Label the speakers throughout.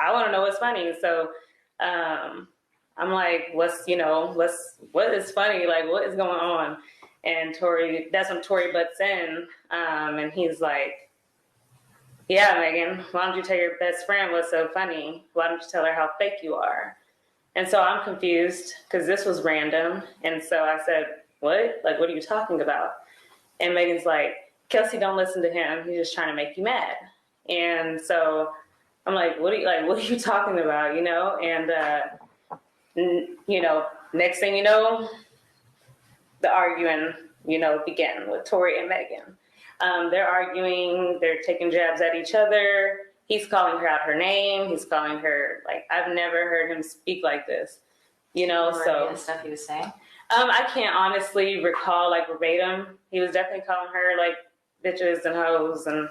Speaker 1: I want to know what's funny. So I'm like, what is funny? Like, what is going on? And Tory, that's when Tory butts in, and he's like, yeah, Megan, why don't you tell your best friend what's so funny? Why don't you tell her how fake you are? And so I'm confused because this was random. And so I said, what? Like, what are you talking about? And Megan's like, Kelsey, don't listen to him. He's just trying to make you mad. And so I'm like, what are you talking about? And, next thing you know, the arguing, began with Tory and Megan. They're arguing, they're taking jabs at each other. He's calling her out her name. He's calling her, like, I've never heard him speak like this,
Speaker 2: so. The stuff he was saying?
Speaker 1: I can't honestly recall, like, verbatim. He was definitely calling her, like, bitches and hoes. And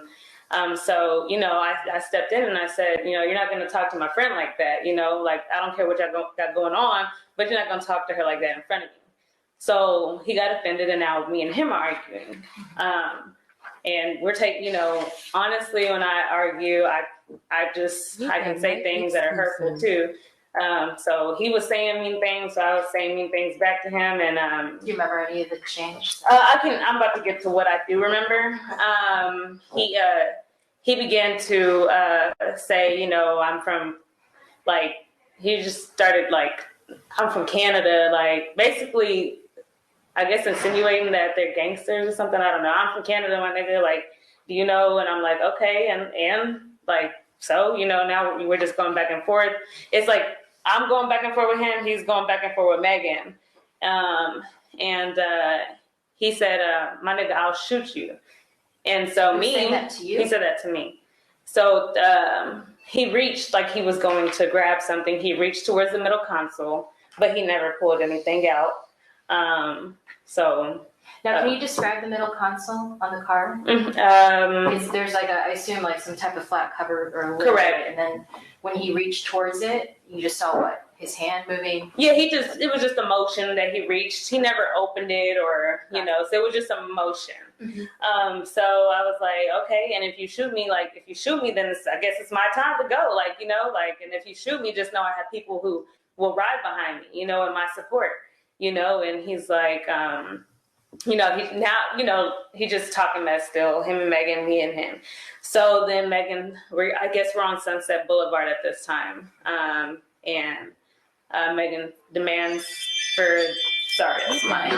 Speaker 1: so, I stepped in and I said, you're not going to talk to my friend like that. Like, I don't care what y'all got going on, but you're not going to talk to her like that in front of me. So he got offended, and now me and him are arguing. And we're taking, honestly, when I argue, I can say things that are hurtful too. So he was saying mean things, so I was saying mean things back to him. And
Speaker 2: do you remember any of the exchange?
Speaker 1: I'm about to get to what I do remember. He began to say, I'm from, like, he just started like, I'm from Canada, like, basically, I guess insinuating that they're gangsters or something. I don't know. I'm from Canada, my nigga. Like, do you know? And I'm like, okay. And like, so, now we're just going back and forth. It's like, I'm going back and forth with him. He's going back and forth with Megan. And he said, my nigga, I'll shoot you. And so
Speaker 2: he said that to you?
Speaker 1: He said that to me. So he reached, like he was going to grab something. He reached towards the middle console, but he never pulled anything out.
Speaker 2: Now, can you describe the middle console on the car? There's like I assume like some type of flat cover or lid.
Speaker 1: Correct.
Speaker 2: And then when he reached towards it, you just saw what? His hand moving?
Speaker 1: Yeah, it was just a motion that he reached. He never opened it or, so it was just a motion. Mm-hmm. So I was like, okay, and if you shoot me, then I guess it's my time to go. Like, and if you shoot me, just know I have people who will ride behind me, in my support. And he's like, he just talking mess still, him and Megan, me and him. So then Megan, I guess we're on Sunset Boulevard at this time. And Megan demands for, sorry, that's mine.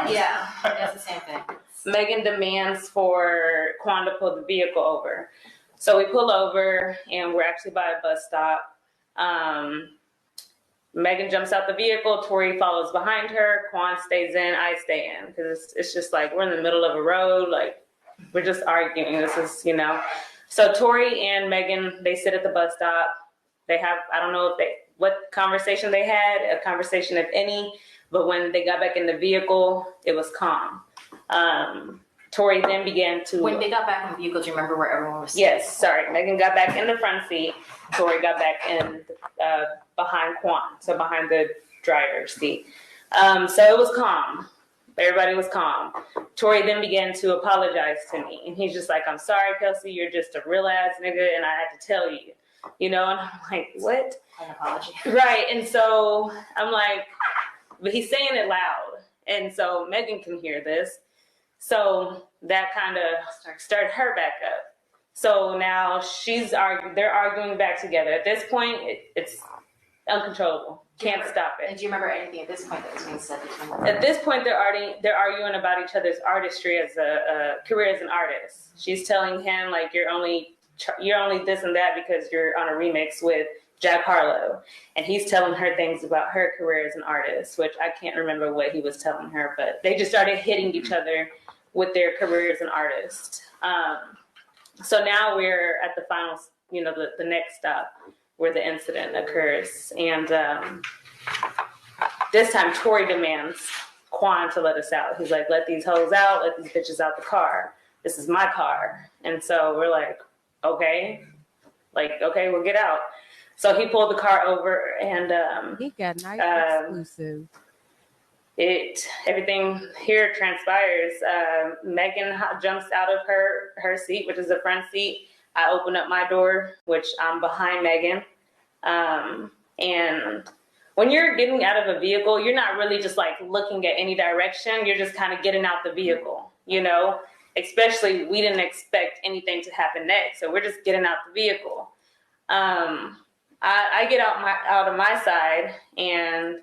Speaker 2: Yeah, that's the same thing.
Speaker 1: Megan demands for Quan to pull the vehicle over. So we pull over and we're actually by a bus stop. Megan jumps out the vehicle. Tory follows behind her. Quan stays in. I stay in because it's just like we're in the middle of a road. Like we're just arguing. This is, So Tory and Megan, they sit at the bus stop. They have, I don't know what conversation they had, a conversation if any, but when they got back in the vehicle, it was calm. Tory then began to...
Speaker 2: When they got back in the vehicle, do you remember where everyone was sitting?
Speaker 1: Yes, sorry. Megan got back in the front seat. Tory got back in behind Quan, so behind the driver's seat. So it was calm. Everybody was calm. Tory then began to apologize to me. And he's just like, I'm sorry, Kelsey, you're just a real ass nigga, and I had to tell you. And I'm like, what?
Speaker 2: An apology.
Speaker 1: Right. And so I'm like, but he's saying it loud. And so Megan can hear this. So that kind of started her back up. So now they're arguing back together. At this point, it's uncontrollable. Can't stop it.
Speaker 2: And do you remember anything at this point that was being said between them?
Speaker 1: At this point, they're arguing about each other's artistry as a career as an artist. She's telling him, like, you're only this and that because you're on a remix with Jack Harlow. And he's telling her things about her career as an artist, which I can't remember what he was telling her, but they just started hitting each other with their career as an artist. So now we're at the final, the next stop where the incident occurs. And this time Tory demands Quan to let us out. He's like, let these hoes out, let these bitches out the car. This is my car. And so we're like, okay, we'll get out. So he pulled the car over and
Speaker 3: he got nice exclusive.
Speaker 1: Everything here transpires. Megan jumps out of her seat, which is the front seat. I open up my door, which I'm behind Megan. And when you're getting out of a vehicle, you're not really just like looking at any direction. You're just kind of getting out the vehicle, you know, especially we didn't expect anything to happen next. So we're just getting out the vehicle. I get out of my side, and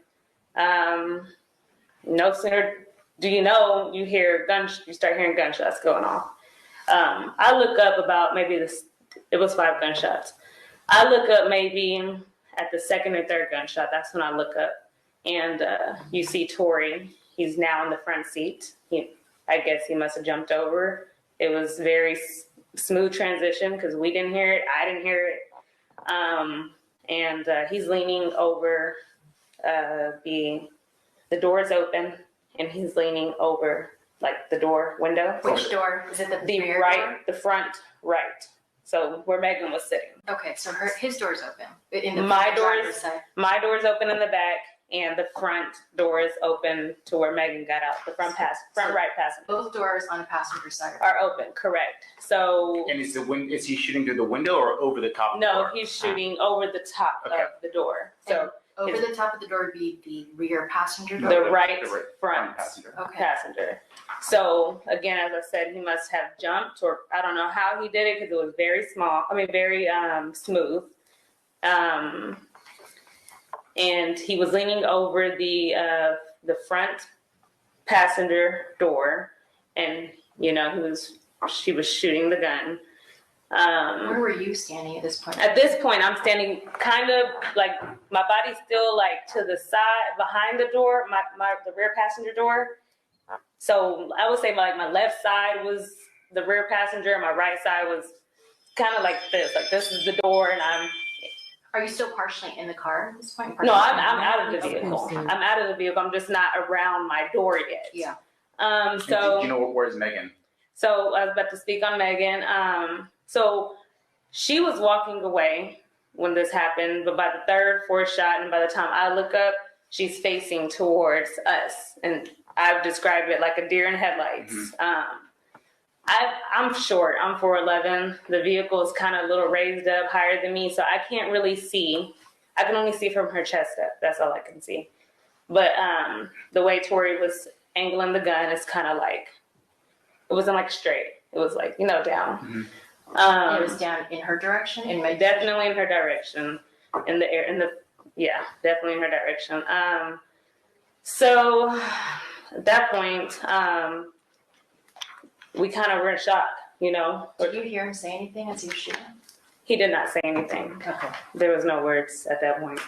Speaker 1: no sooner do you know, you start hearing gunshots going off. I look up about it was 5 gunshots. I look up maybe at the second or third gunshot. That's when I look up, and you see Tory. He's now in the front seat. I guess he must have jumped over. It was very smooth transition because we didn't hear it. I didn't hear it. And he's leaning over. The door is open, and he's leaning over like the window.
Speaker 2: Which door? Is it the rear door?
Speaker 1: The front right. So where Megan was sitting.
Speaker 2: Okay, so his door's open.
Speaker 1: My door's open in the back, and the front door is open to where Megan got out. The front right passenger.
Speaker 2: Both doors on the passenger side
Speaker 1: are open. Correct. So.
Speaker 4: And is he shooting through the window or over the top of the door?
Speaker 1: No, he's shooting over the top of the door. So.
Speaker 2: Over the top of the door would be the rear passenger door?
Speaker 1: The right front
Speaker 4: passenger.
Speaker 1: passenger. So, again, as I said, he must have jumped, or I don't know how he did it because it was very very smooth. And he was leaning over the front passenger door, and, you know, she was shooting the gun.
Speaker 2: Where were you standing at this point?
Speaker 1: At this point, I'm standing kind of like my body's still like to the side behind the door, the rear passenger door. So I would say my left side was the rear passenger, and my right side was kind of like this. Like this is the door, and I'm.
Speaker 2: Are you still partially in the car at this point?
Speaker 1: No, I'm out of the vehicle. I'm out of the vehicle. I'm just not around my door yet.
Speaker 2: Yeah.
Speaker 4: So. Do you know where's Megan?
Speaker 1: So I was about to speak on Megan. So she was walking away when this happened, but by the third, fourth shot, and by the time I look up, she's facing towards us. And I've described it like a deer in headlights. Mm-hmm. I'm short. I'm 4'11". The vehicle is kind of a little raised up higher than me, so I can't really see. I can only see from her chest up. That's all I can see. But the way Tory was angling the gun is kind of like, it wasn't like straight. It was like, down.
Speaker 4: Mm-hmm.
Speaker 2: It was down in her direction?
Speaker 1: Definitely in her direction. In the air, definitely in her direction. So at that point, we kind of were in shock,
Speaker 2: Did you hear him say anything as he was shooting?
Speaker 1: He did not say anything.
Speaker 2: Okay.
Speaker 1: There was no words at that point,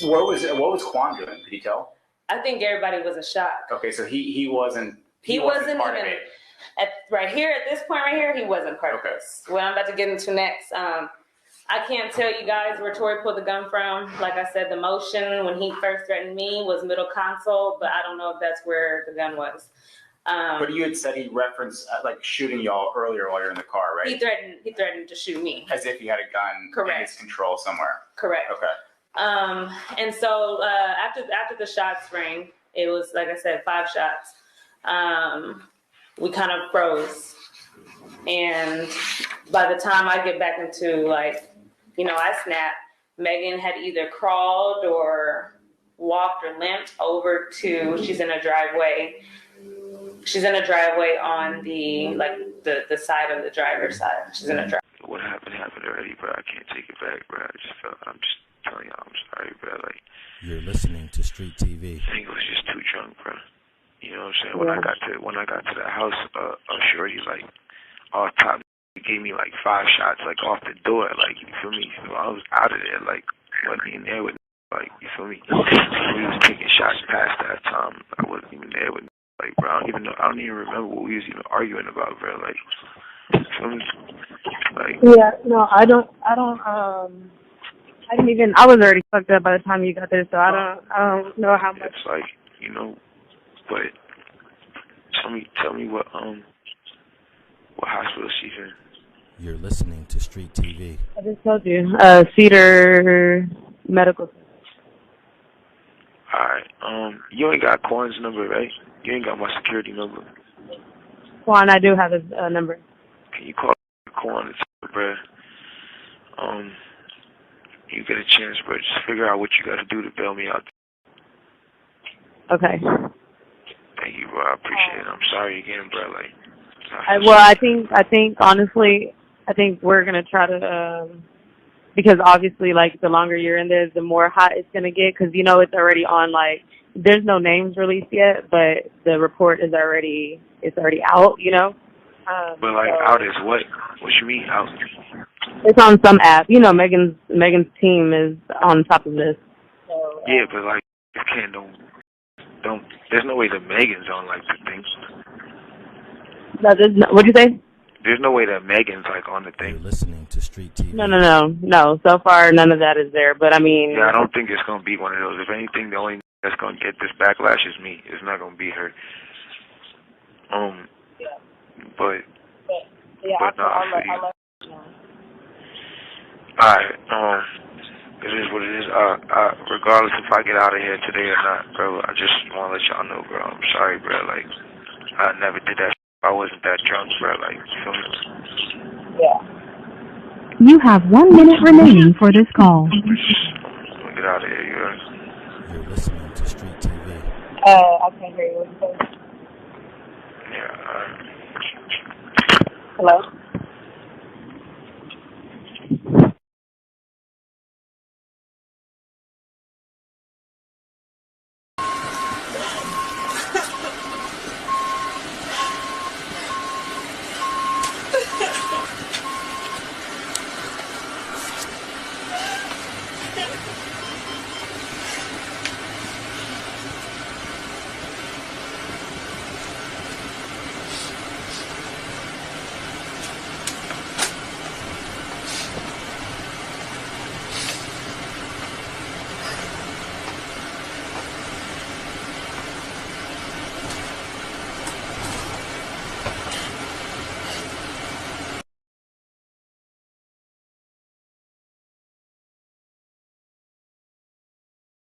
Speaker 4: What was Quan doing? Could you tell?
Speaker 1: I think everybody was in shock.
Speaker 4: Okay, so he wasn't.
Speaker 1: He wasn't
Speaker 4: part
Speaker 1: even
Speaker 4: of it.
Speaker 1: at this point right here. He wasn't part of this. What I'm about to get into next. I can't tell you guys where Tory pulled the gun from. Like I said, the motion when he first threatened me was middle console, but I don't know if that's where the gun was.
Speaker 4: But you had said he referenced shooting y'all earlier while you're in the car, right?
Speaker 1: He threatened to shoot me.
Speaker 4: As if he had a gun
Speaker 1: Correct.
Speaker 4: in his control somewhere.
Speaker 1: Correct.
Speaker 4: Okay.
Speaker 1: And so after the shots rang, it was, like I said, 5 shots. We kind of froze. And by the time I get back into I snapped, Megan had either crawled or walked or limped over to, she's in a driveway. She's in a driveway on the side of the driver's side. She's in a driveway.
Speaker 5: What happened already, bro. I can't take it back, bro. I'm just telling y'all, I'm sorry, bro.
Speaker 6: You're listening to Street TV.
Speaker 5: I think I was just too drunk, bro. You know what I'm saying? When I got to the house, shorty off top gave me 5 shots off the door, you feel me? So I was out of there, wasn't even there with you feel me? So we was taking shots past that time. I wasn't even there with bro. I don't even remember what we was even arguing about, bro. You feel me?
Speaker 3: Yeah, no, I didn't even, I was already fucked up by the time you got there, so I don't know how much.
Speaker 5: It's but tell me what hospital she's in.
Speaker 6: You're listening to Street TV.
Speaker 3: I just told you, Cedar Medical Center.
Speaker 5: Alright, you ain't got Quan's number, right? You ain't got my security number.
Speaker 3: Quan, I do have his number.
Speaker 5: can you call on the bro? You get a chance, bro. Just figure out what you got to do to bail me out.
Speaker 3: Okay.
Speaker 5: Thank you, bro. I appreciate it. I'm sorry again, bro. Like,
Speaker 3: I think honestly, I think we're gonna try to, because obviously, like, the longer you're in this, the more hot it's gonna get. Because you know it's already on. Like, there's no names released yet, but the report is already out. You know.
Speaker 5: But like, out is what? What you mean out?
Speaker 3: It's on some app. You know, Megan's team is on top of this. So,
Speaker 5: yeah, but like, you can't don't. There's no way that Megan's on like the thing.
Speaker 3: No, what'd you say?
Speaker 5: There's no way that Megan's like on the thing.
Speaker 6: You're listening to Street TV.
Speaker 3: No. So far, none of that is there. But I mean,
Speaker 5: yeah, I don't think it's gonna be one of those. If anything, the only that's gonna get this backlash is me. It's not gonna be her.
Speaker 3: Yeah.
Speaker 5: But
Speaker 3: yeah,
Speaker 5: no,
Speaker 3: I'll let you know.
Speaker 5: Alright, it is what it is. Regardless if I get out of here today or not, bro, I just wanna let y'all know, bro. I'm sorry, bro. Like, I never did that. I wasn't that drunk, bro. Like, you feel me?
Speaker 3: Yeah.
Speaker 7: You have 1 minute remaining for this call.
Speaker 5: I'm gonna get out of here, you guys.
Speaker 6: You're listening to Street TV.
Speaker 3: I can't hear you. What you say?
Speaker 5: Yeah,
Speaker 3: Hello?